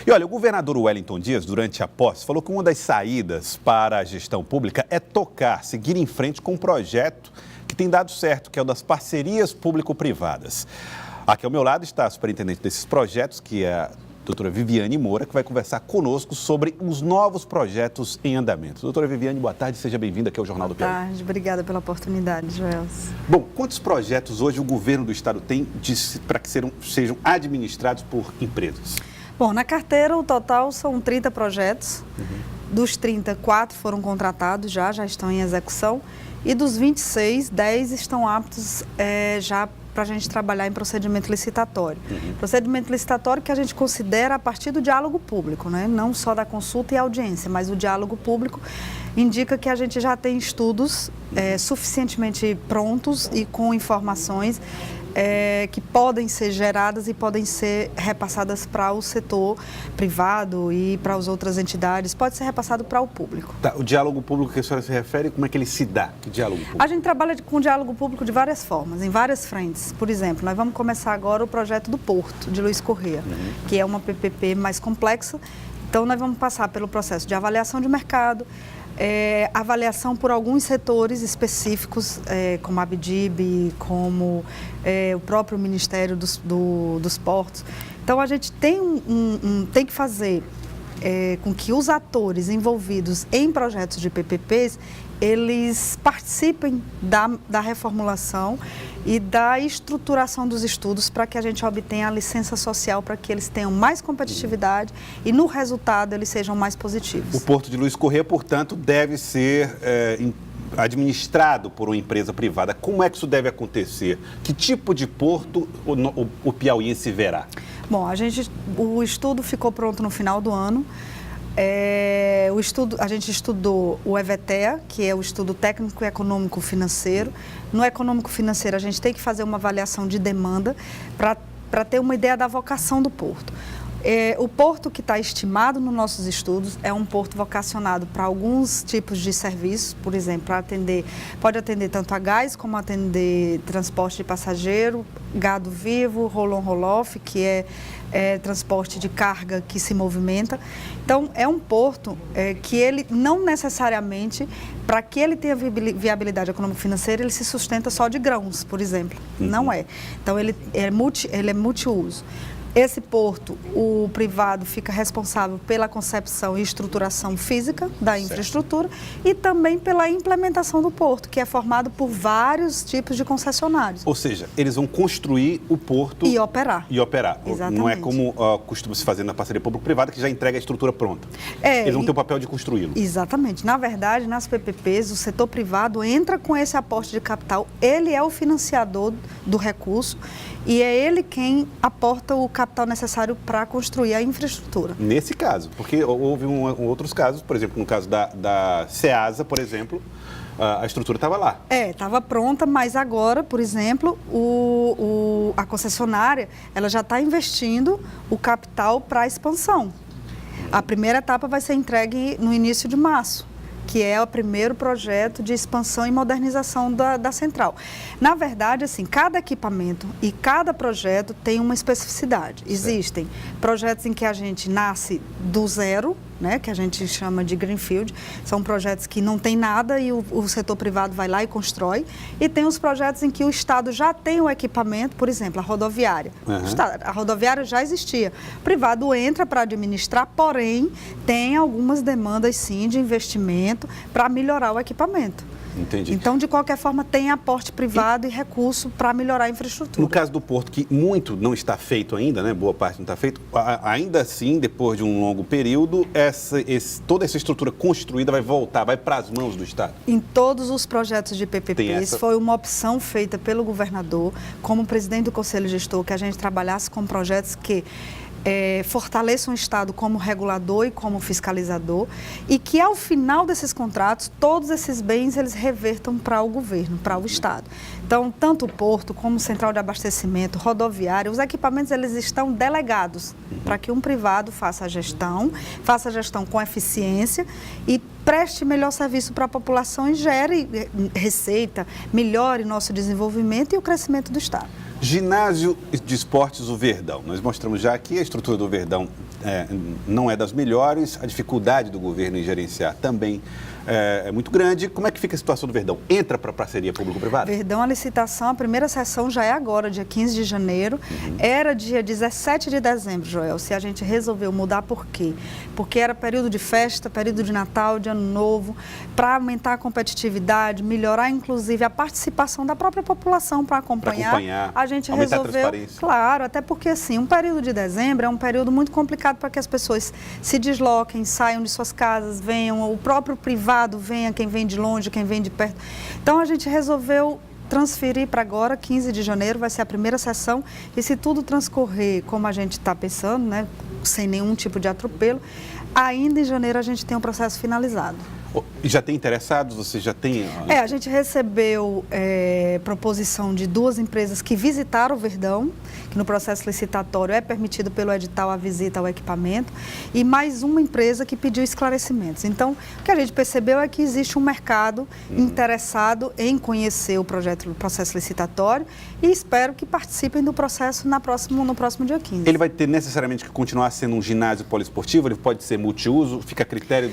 E olha, o governador Wellington Dias, durante a posse, falou que uma das saídas para a gestão pública é seguir em frente com um projeto que tem dado certo, que é o das parcerias público-privadas. Aqui ao meu lado está a superintendente desses projetos, que é a doutora Viviane Moura, que vai conversar conosco sobre os novos projetos em andamento. Doutora Viviane, boa tarde, seja bem-vinda aqui ao Jornal do Piauí. Boa tarde, obrigada pela oportunidade, Joelson. Bom, quantos projetos hoje o governo do estado tem para que sejam administrados por empresas? Bom, na carteira o total são 30 projetos. Dos 30, 4 foram contratados já estão em execução. E dos 26, 10 estão aptos já para a gente trabalhar em procedimento licitatório. Procedimento licitatório que a gente considera a partir do diálogo público, né? Não só da consulta e audiência, mas o diálogo público indica que a gente já tem estudos suficientemente prontos e com informações que podem ser geradas e podem ser repassadas para o setor privado e para as outras entidades, pode ser repassado para o público. Tá, o diálogo público que a senhora se refere, como é que ele se dá? Que diálogo público? A gente trabalha com diálogo público de várias formas, em várias frentes. Por exemplo, nós vamos começar agora o projeto do Porto, de Luiz Corrêa, que é uma PPP mais complexa. Então, nós vamos passar pelo processo de avaliação de mercado, avaliação por alguns setores específicos, como a ABDIB, como o próprio Ministério dos Portos. Então, a gente tem que fazer com que os atores envolvidos em projetos de PPPs, eles participem da reformulação e da estruturação dos estudos para que a gente obtenha a licença social, para que eles tenham mais competitividade e, no resultado, eles sejam mais positivos. O Porto de Luiz Corrêa, portanto, deve ser administrado por uma empresa privada. Como é que isso deve acontecer? Que tipo de porto o piauiense verá? Bom, o estudo ficou pronto no final do ano. A gente estudou o EVTEA, que é o estudo técnico e econômico financeiro. No econômico financeiro, a gente tem que fazer uma avaliação de demanda para ter uma ideia da vocação do porto. O porto que está estimado nos nossos estudos é um porto vocacionado para alguns tipos de serviços, por exemplo, pode atender tanto a gás como atender transporte de passageiro, gado vivo, roll-on, roll-off, que é transporte de carga que se movimenta. Então, é um porto que ele não necessariamente, para que ele tenha viabilidade econômico-financeira, ele se sustenta só de grãos, por exemplo. Não é. Então, ele é multiuso. Esse porto, o privado fica responsável pela concepção e estruturação física da infraestrutura e também pela implementação do porto, que é formado por vários tipos de concessionários. Ou seja, eles vão construir o porto... E operar. Exatamente. Não é como costuma se fazer na parceria público-privada, que já entrega a estrutura pronta. Eles vão ter o papel de construí-lo. Exatamente. Na verdade, nas PPPs, o setor privado entra com esse aporte de capital, ele é o financiador do recurso e é ele quem aporta o capital necessário para construir a infraestrutura. Nesse caso, porque houve outros casos, por exemplo, no caso da Ceasa, por exemplo, a estrutura estava lá. Estava pronta, mas agora, por exemplo, a concessionária ela já está investindo o capital para a expansão. A primeira etapa vai ser entregue no início de março, que é o primeiro projeto de expansão e modernização da central. Na verdade, assim, cada equipamento e cada projeto tem uma especificidade. Existem projetos em que a gente nasce do zero, né, que a gente chama de greenfield, são projetos que não tem nada e o setor privado vai lá e constrói, e tem os projetos em que o Estado já tem o equipamento, por exemplo, a rodoviária. A rodoviária já existia. O privado entra para administrar, porém, tem algumas demandas, sim, de investimento para melhorar o equipamento. Entendi. Então, de qualquer forma, tem aporte privado e recurso para melhorar a infraestrutura. No caso do porto, que muito não está feito ainda, né? Boa parte não está feito, ainda assim, depois de um longo período, toda essa estrutura construída vai voltar, vai para as mãos do Estado? Em todos os projetos de PPPs, foi uma opção feita pelo governador, como presidente do Conselho Gestor, que a gente trabalhasse com projetos que fortaleçam o Estado como regulador e como fiscalizador e que, ao final desses contratos, todos esses bens eles revertam para o governo, para o Estado. Então, tanto o porto como central de abastecimento, rodoviária, os equipamentos eles estão delegados para que um privado faça a gestão com eficiência e preste melhor serviço para a população e gere receita, melhore nosso desenvolvimento e o crescimento do Estado. Ginásio de Esportes, o Verdão. Nós mostramos já aqui, a estrutura do Verdão não é das melhores, a dificuldade do governo em gerenciar também é muito grande. Como é que fica a situação do Verdão? Entra para a parceria público-privada? Verdão, a licitação, a primeira sessão já é agora, dia 15 de janeiro. Era dia 17 de dezembro, Joel, se a gente resolveu mudar, por quê? Porque era período de festa, período de Natal, de Ano Novo, para aumentar a competitividade, melhorar, inclusive, a participação da própria população para acompanhar. A gente resolveu, claro, até porque, assim, um período de dezembro é um período muito complicado para que as pessoas se desloquem, saiam de suas casas, venham, o próprio privado venha, quem vem de longe, quem vem de perto. Então, a gente resolveu transferir para agora, 15 de janeiro, vai ser a primeira sessão, e se tudo transcorrer como a gente está pensando, né, sem nenhum tipo de atropelo, ainda em janeiro a gente tem um processo finalizado. E já tem interessados? Você já tem... A gente recebeu proposição de 2 empresas que visitaram o Verdão, que no processo licitatório é permitido pelo edital a visita ao equipamento, e mais uma empresa que pediu esclarecimentos. Então, o que a gente percebeu é que existe um mercado interessado em conhecer o projeto, o processo licitatório, e espero que participem do processo no próximo dia 15. Ele vai ter necessariamente que continuar sendo um ginásio poliesportivo? Ele pode ser multiuso? Fica a critério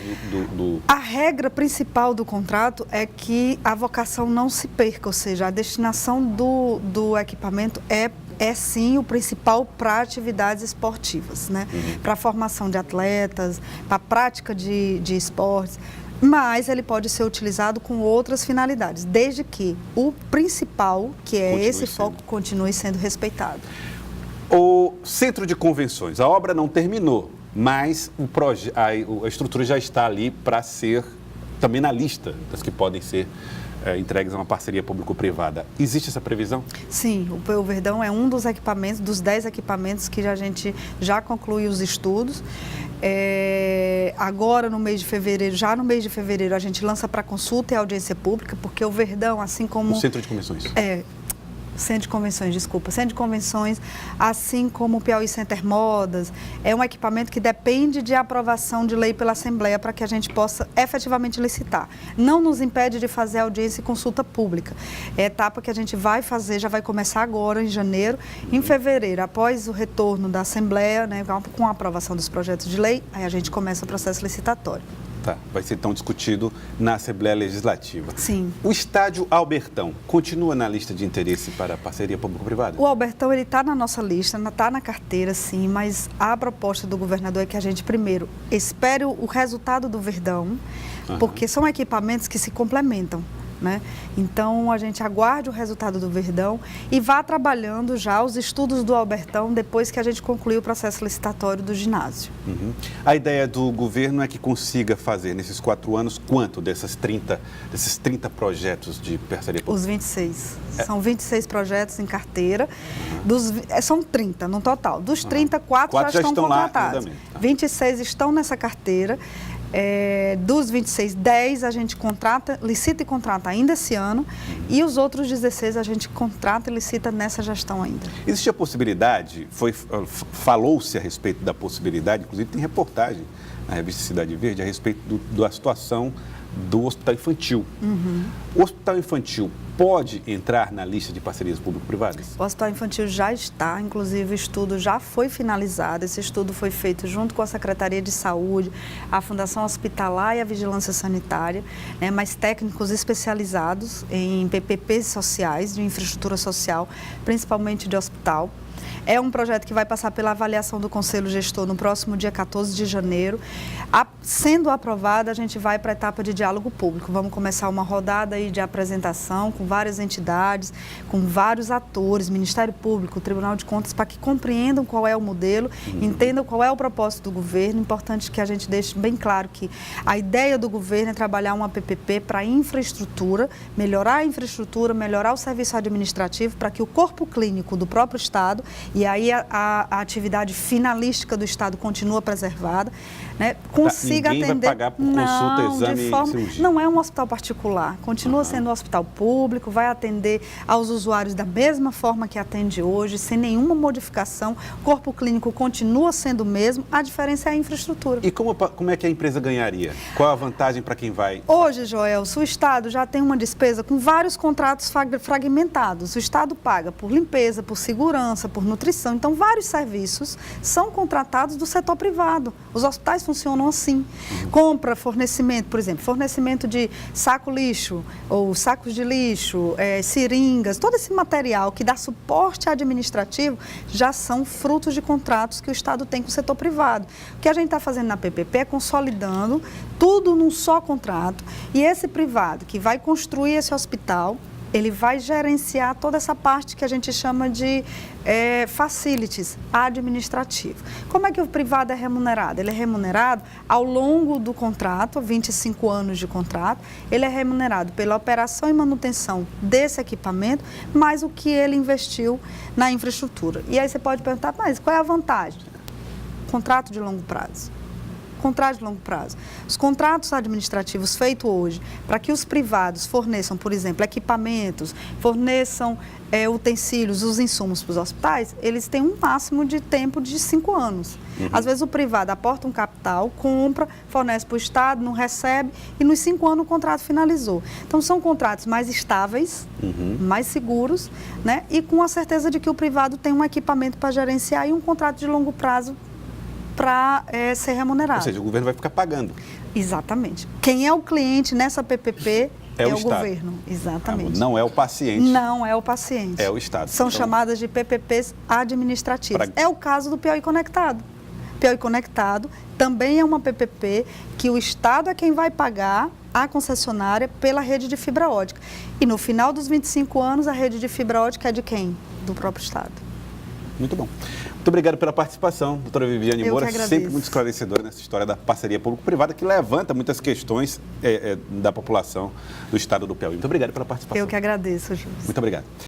do... A regra principal do contrato é que a vocação não se perca, ou seja, a destinação do equipamento é sim o principal para atividades esportivas, né? Para a formação de atletas, para a prática de esportes, mas ele pode ser utilizado com outras finalidades, desde que o principal, que é esse foco, continue sendo respeitado. O centro de convenções, a obra não terminou, mas a estrutura já está ali para ser também na lista das que podem ser entregues a uma parceria público-privada. Existe essa previsão? Sim, o Verdão é um dos equipamentos, dos 10 equipamentos que a gente já concluiu os estudos. Agora, no mês de fevereiro, a gente lança para consulta e audiência pública, porque o Verdão, assim como... O Centro de Convenções. Centro de Convenções, assim como o Piauí Center Modas, é um equipamento que depende de aprovação de lei pela Assembleia para que a gente possa efetivamente licitar. Não nos impede de fazer audiência e consulta pública. É a etapa que a gente vai fazer, já vai começar agora, em janeiro. Em fevereiro, após o retorno da Assembleia, né, com a aprovação dos projetos de lei, aí a gente começa o processo licitatório. Tá, vai ser então discutido na Assembleia Legislativa. Sim. O estádio Albertão continua na lista de interesse para a parceria público-privada? O Albertão, ele está na nossa lista, está na carteira, sim, mas a proposta do governador é que a gente, primeiro, espere o resultado do Verdão, porque são equipamentos que se complementam, né? Então, a gente aguarde o resultado do Verdão e vá trabalhando já os estudos do Albertão depois que a gente concluir o processo licitatório do ginásio. A ideia do governo é que consiga fazer nesses 4 anos quanto desses 30 projetos de parceria pública? Os 26. São 26 projetos em carteira. São 30 no total. Dos 30, 4 já estão contratados. 26 estão nessa carteira. Dos 26, 10 a gente licita e contrata ainda esse ano, e os outros 16 a gente contrata e licita nessa gestão ainda. Existe a possibilidade, falou-se a respeito da possibilidade, inclusive tem reportagem na revista Cidade Verde a respeito da situação do hospital infantil. O hospital infantil pode entrar na lista de parcerias público-privadas? O hospital infantil já está, inclusive o estudo já foi finalizado. Esse estudo foi feito junto com a Secretaria de Saúde, a Fundação Hospitalar e a Vigilância Sanitária, né, mas técnicos especializados em PPPs sociais, de infraestrutura social, principalmente de hospital. É um projeto que vai passar pela avaliação do Conselho Gestor no próximo dia 14 de janeiro. Sendo aprovada, a gente vai para a etapa de diálogo público. Vamos começar uma rodada aí de apresentação com várias entidades, com vários atores, Ministério Público, Tribunal de Contas, para que compreendam qual é o modelo, entendam qual é o propósito do governo. Importante que a gente deixe bem claro que a ideia do governo é trabalhar uma PPP para infraestrutura, melhorar a infraestrutura, melhorar o serviço administrativo, para que o corpo clínico do próprio Estado, e aí a atividade finalística do Estado continua preservada, né, consiga atender... Ninguém vai pagar por consulta, exame e cirurgia. Não é um hospital particular, continua sendo um hospital público, vai atender aos usuários da mesma forma que atende hoje, sem nenhuma modificação, o corpo clínico continua sendo o mesmo, a diferença é a infraestrutura. E como é que a empresa ganharia? Qual a vantagem para quem vai? Hoje, Joel, o Estado já tem uma despesa com vários contratos fragmentados. O Estado paga por limpeza, por segurança, por nutrição, nutrição. Então, vários serviços são contratados do setor privado. Os hospitais funcionam assim. Compra, fornecimento, por exemplo, fornecimento de saco lixo ou sacos de lixo, seringas, todo esse material que dá suporte administrativo já são frutos de contratos que o Estado tem com o setor privado. O que a gente está fazendo na PPP é consolidando tudo num só contrato e esse privado que vai construir esse hospital, ele vai gerenciar toda essa parte que a gente chama de facilities administrativos. Como é que o privado é remunerado? Ele é remunerado ao longo do contrato, 25 anos de contrato, ele é remunerado pela operação e manutenção desse equipamento, mais o que ele investiu na infraestrutura. E aí você pode perguntar, mas qual é a vantagem? Contrato de longo prazo. Contrato de longo prazo. Os contratos administrativos feitos hoje para que os privados forneçam, por exemplo, equipamentos, forneçam utensílios, os insumos para os hospitais, eles têm um máximo de tempo de 5 anos. Às vezes o privado aporta um capital, compra, fornece para o Estado, não recebe e nos 5 anos o contrato finalizou. Então são contratos mais estáveis, mais seguros, né? E com a certeza de que o privado tem um equipamento para gerenciar e um contrato de longo prazo para ser remunerado. Ou seja, o governo vai ficar pagando. Exatamente. Quem é o cliente nessa PPP é o Estado. Governo. Exatamente. Não é o paciente. Não é o paciente. É o Estado. São Então, chamadas de PPPs administrativas. É o caso do Piauí Conectado. Piauí Conectado também é uma PPP que o Estado é quem vai pagar a concessionária pela rede de fibra ótica. E no final dos 25 anos, a rede de fibra ótica é de quem? Do próprio Estado. Muito bom. Muito obrigado pela participação, doutora Viviane Moura, sempre muito esclarecedora nessa história da parceria público-privada que levanta muitas questões da população do estado do Piauí. Muito obrigado pela participação. Eu que agradeço, Júlio. Muito obrigado.